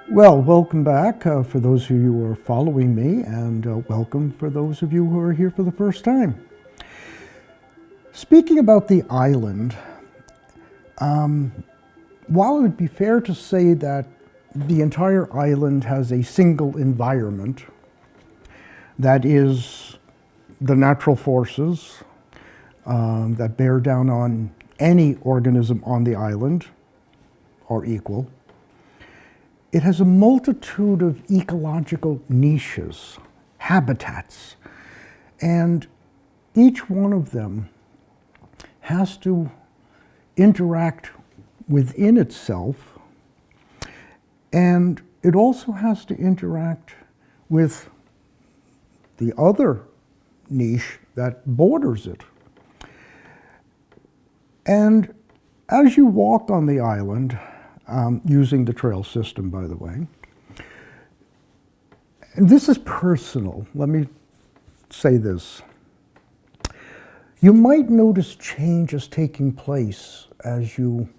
Well, welcome back for those of you who are following me, and welcome for those of you who are here for the first time. Speaking about the island, while it would be fair to say that the entire island has a single environment, that is the natural forces that bear down on any organism on the island are equal. It has a multitude of ecological niches, habitats, and each one of them has to interact within itself, and it also has to interact with the other niche that borders it. And as you walk on the island, using the trail system, by the way. And this is personal. Let me say this. You might notice changes taking place as you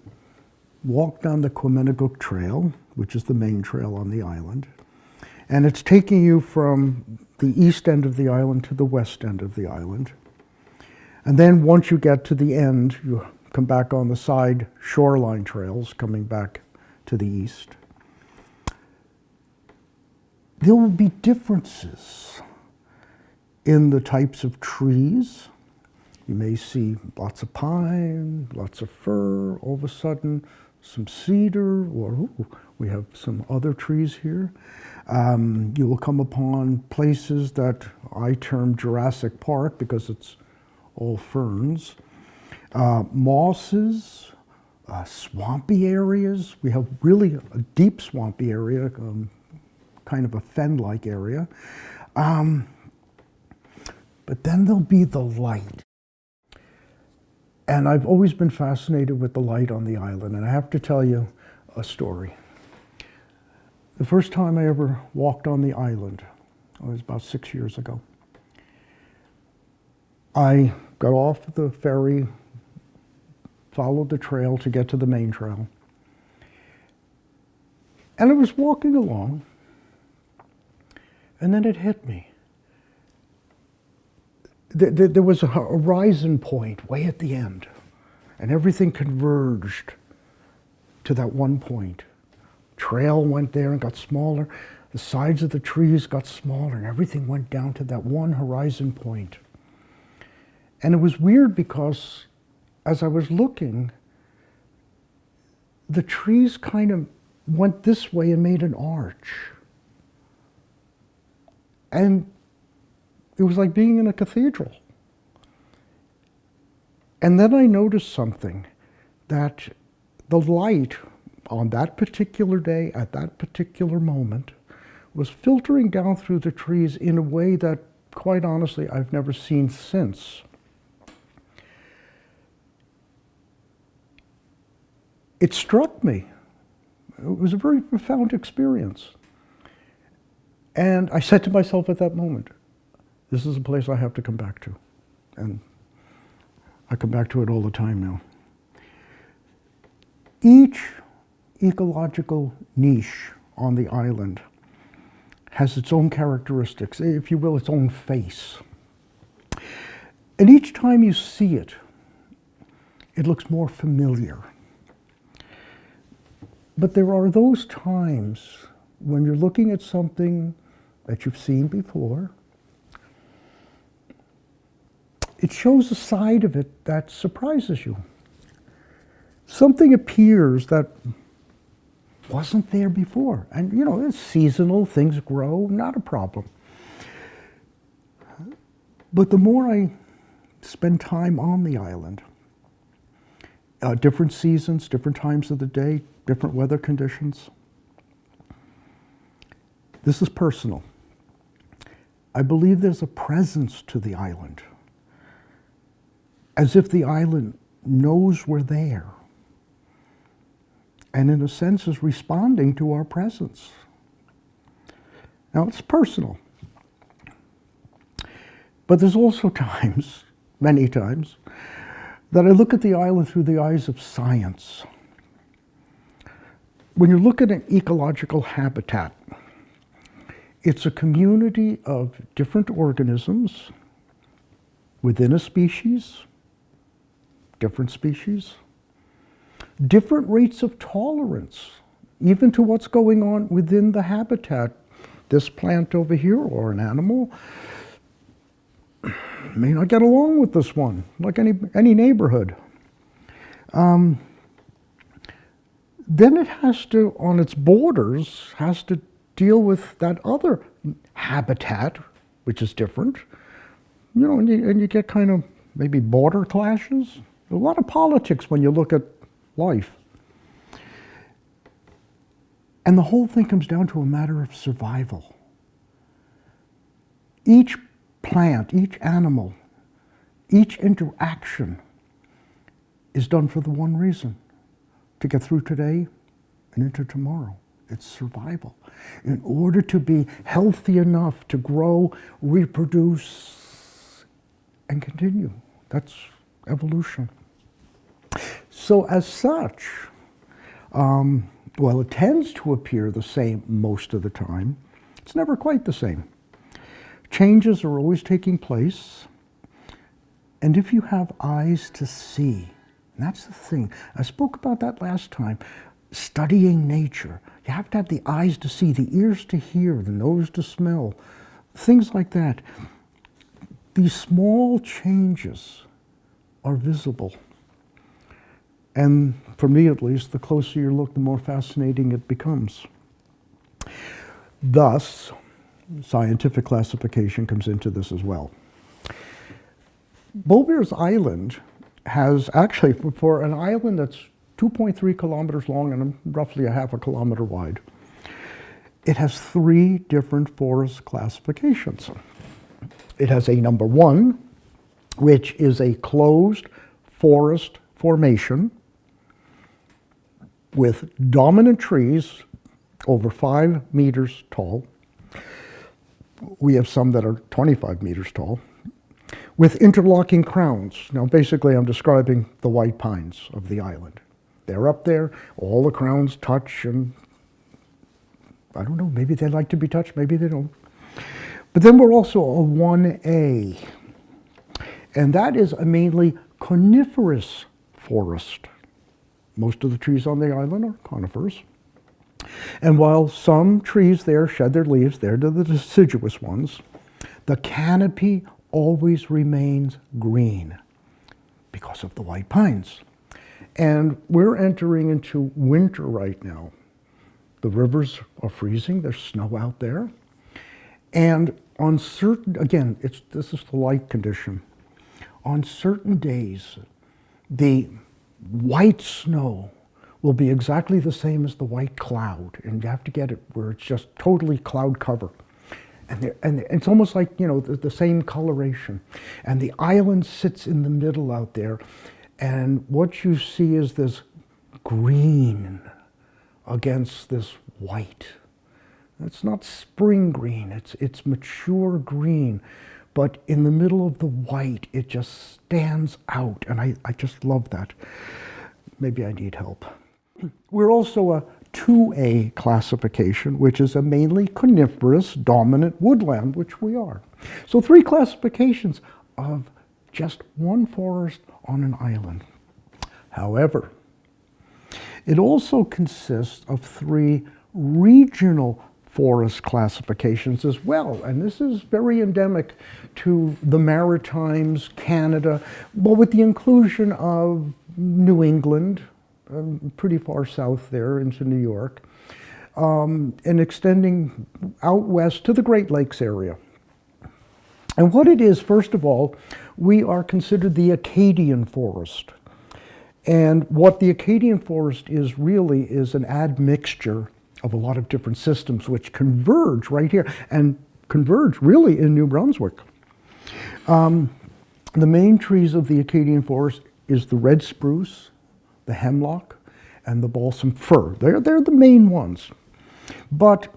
walk down the Quamenigo Trail, which is the main trail on the island. And it's taking you from the east end of the island to the west end of the island. And then once you get to the end, you come back on the side shoreline trails coming back to the east. There will be differences in the types of trees. You may see lots of pine, lots of fir, all of a sudden some cedar, or we have some other trees here. You will come upon places that I term Jurassic Park because it's all ferns. Mosses, swampy areas. We have really a deep swampy area, kind of a fen-like area. But then there'll be the light. And I've always been fascinated with the light on the island, and I have to tell you a story. The first time I ever walked on the island, it was about 6 years ago. I got off the ferry, followed the trail to get to the main trail. And I was walking along, and then it hit me. There was a horizon point way at the end, and everything converged to that one point. Trail went there and got smaller. The sides of the trees got smaller, and everything went down to that one horizon point. And it was weird because as I was looking, the trees kind of went this way and made an arch. And it was like being in a cathedral. And then I noticed something, that the light on that particular day, at that particular moment, was filtering down through the trees in a way that, quite honestly, I've never seen since. It struck me. It was a very profound experience. And I said to myself at that moment, this is a place I have to come back to. And I come back to it all the time now. Each ecological niche on the island has its own characteristics, if you will, its own face. And each time you see it, it looks more familiar. But there are those times when you're looking at something that you've seen before. It shows a side of it that surprises you. Something appears that wasn't there before. And you know, it's seasonal, things grow, not a problem. But the more I spend time on the island, different seasons, different times of the day, different weather conditions. This is personal. I believe there's a presence to the island, as if the island knows we're there. and in a sense is responding to our presence. Now it's personal. But there's also times, many times, that I look at the island through the eyes of science. When you look at an ecological habitat, it's a community of different organisms within a species, different species, different rates of tolerance, even to what's going on within the habitat. This plant over here, or an animal, may not get along with this one, like any neighborhood. Then it has to, on its borders, has to deal with that other habitat, which is different. You know, and you get kind of maybe border clashes. A lot of politics when you look at life. And the whole thing comes down to a matter of survival. Each plant, each animal, each interaction is done for the one reason: to get through today and into tomorrow. It's survival. In order to be healthy enough to grow, reproduce, and continue. That's evolution. So as such, well, it tends to appear the same most of the time. It's never quite the same. Changes are always taking place. And if you have eyes to see, and that's the thing, I spoke about that last time, studying nature. You have to have the eyes to see, the ears to hear, the nose to smell, things like that. These small changes are visible. And for me at least, the closer you look, the more fascinating it becomes. Thus, scientific classification comes into this as well. Beaubears Island has actually, for an island that's 2.3 kilometers long and roughly a half a kilometer wide, it has 3 different forest classifications. It has a number 1, which is a closed forest formation with dominant trees over 5 meters tall. We have some that are 25 meters tall, with interlocking crowns. Now basically I'm describing the white pines of the island. They're up there, all the crowns touch, and I don't know, maybe they like to be touched, maybe they don't. But then we're also a 1A, and that is a mainly coniferous forest. Most of the trees on the island are conifers. And while some trees there shed their leaves, they're the deciduous ones, the canopy always remains green because of the white pines. And we're entering into winter right now. The rivers are freezing, there's snow out there. And on certain, again, this is the light condition. On certain days, the white snow will be exactly the same as the white cloud, and you have to get it where it's just totally cloud cover. And it's almost like, you know, the same coloration. And the island sits in the middle out there, and what you see is this green against this white. It's not spring green, it's mature green, but in the middle of the white, it just stands out, and I just love that. Maybe I need help. We're also a 2A classification, which is a mainly coniferous dominant woodland, which we are. So 3 classifications of just one forest on an island. However, it also consists of 3 regional forest classifications as well, and this is very endemic to the Maritimes, Canada, but with the inclusion of New England, pretty far south there into New York, and extending out west to the Great Lakes area. And what it is, first of all, we are considered the Acadian forest. And what the Acadian forest is really is an admixture of a lot of different systems which converge right here, and converge really in New Brunswick. The main trees of the Acadian forest is the red spruce, the hemlock, and the balsam fir. They're the main ones. But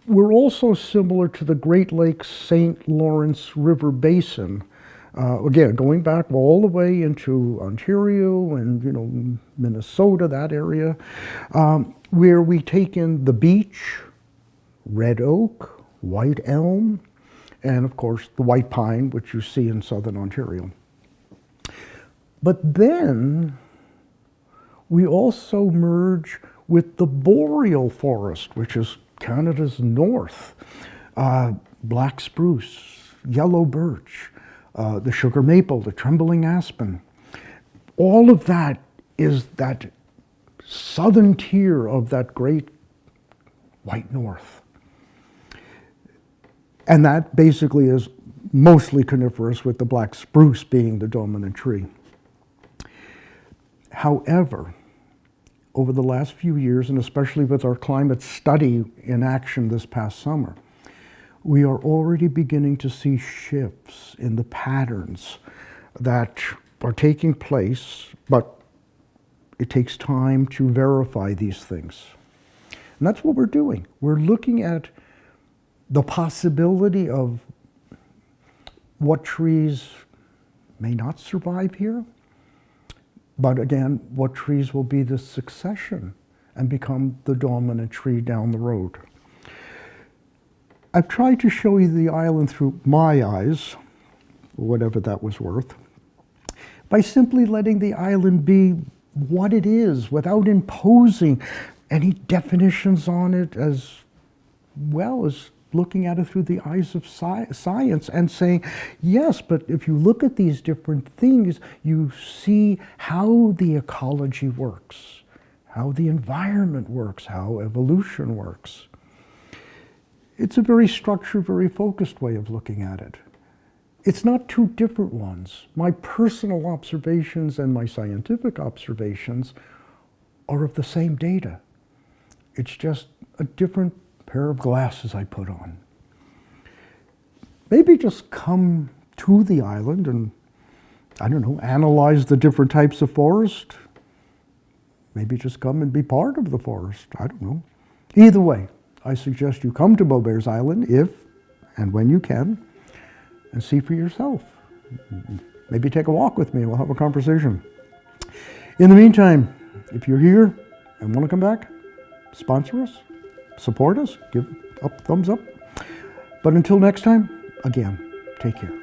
we're also similar to the Great Lakes St. Lawrence River Basin. Again, going back all the way into Ontario and Minnesota, that area, where we take in the beech, red oak, white elm, and of course the white pine, which you see in southern Ontario. But then we also merge with the boreal forest, which is Canada's north. Black spruce, yellow birch, the sugar maple, the trembling aspen. All of that is that southern tier of that great white north. And that basically is mostly coniferous, with the black spruce being the dominant tree. However, over the last few years, and especially with our climate study in action this past summer, we are already beginning to see shifts in the patterns that are taking place, but it takes time to verify these things. And that's what we're doing. We're looking at the possibility of what trees may not survive here, but again, what trees will be the succession and become the dominant tree down the road. I've tried to show you the island through my eyes, whatever that was worth, by simply letting the island be what it is without imposing any definitions on it, as well as looking at it through the eyes of science and saying, yes, but if you look at these different things, you see how the ecology works, how the environment works, how evolution works. It's a very structured, very focused way of looking at it. It's not two different ones. My personal observations and my scientific observations are of the same data. It's just a different pair of glasses I put on. Maybe just come to the island and, I don't know, analyze the different types of forest. Maybe just come and be part of the forest. I don't know. Either way, I suggest you come to Beaubears Island if and when you can and see for yourself. Maybe take a walk with me and we'll have a conversation. In the meantime, if you're here and want to come back, sponsor us, support us, give a thumbs up. But until next time, again, take care.